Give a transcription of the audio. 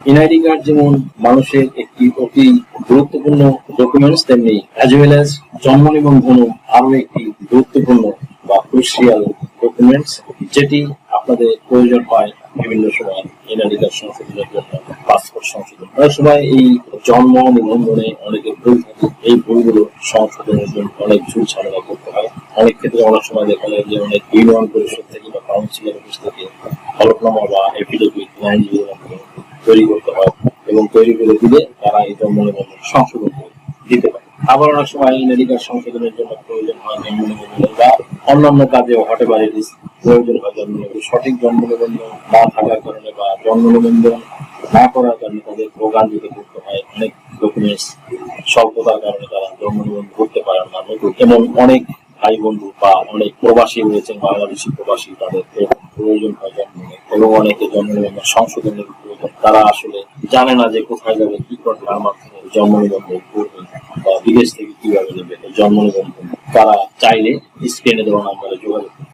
NID card যেমন মানুষের একটি অতি গুরুত্বপূর্ণ ডকুমেন্টস, তেমনি অ্যাজ ওয়েল অ্যাজ জন্ম নিবন্ধনও আরো একটি গুরুত্বপূর্ণ বা ক্রুশিয়াল ডকুমেন্টস, যেটি আপনাদের প্রয়োজন হয় বিভিন্ন সময় এনআইডি কার্ড সংশোধনের জন্য, পাসপোর্ট সংশোধন। অনেক সময় এই জন্ম নিবন্ধনে অনেকের ভুল থাকে, এই ভুলগুলো সংশোধনের জন্য অনেক ঝুল ঝামেলা করতে হয়। অনেক ক্ষেত্রে অনেক সময় দেখা যায় যে অনেক ইউনিয়ন পরিষদ থেকে বা কাউন্সিলের অফিস থেকে হলফনামা বা এফিডেভিট আইনজীবীর মাধ্যমে তৈরি করতে হয় এবং তৈরি করে দিলে তারা এই জন্ম নিবন্ধন সংশোধন করে দিতে পারে। আবার অনেক সময় এনআইডি কার্ড সংশোধনের জন্য প্রয়োজন হয় জন্ম নিবন্ধন বা অন্যান্য কাজে হতে পারে প্রয়োজন হয় জন্ম নিবন্ধন। সঠিক জন্ম নিবন্ধন না থাকার কারণে বা জন্ম নিবন্ধন না করার কারণে তাদের ভোগান্তিতে করতে হয়। অনেক ডকুমেন্টস স্বল্পতার কারণে তারা জন্ম নিবন্ধন করতে পারেন না। যেমন অনেক ভাই বন্ধু বা অনেক প্রবাসী রয়েছেন, বাংলাদেশি প্রবাসী, তাদের প্রয়োজন হয় জন্ম নিবন্ধন এবং অনেকে জন্ম নিবন্ধন সংশোধনের প্রয়োজন। তারা আসলে জানে না যে কোথায় যাবে, কি করবে, কার মাধ্যমে জন্ম নিবন্ধন করবে বা বিদেশ থেকে কিভাবে নেবে জন্ম নিবন্ধন। তারা চাইলে স্ক্রিনে দেওয়া নাম্বারে যোগাযোগ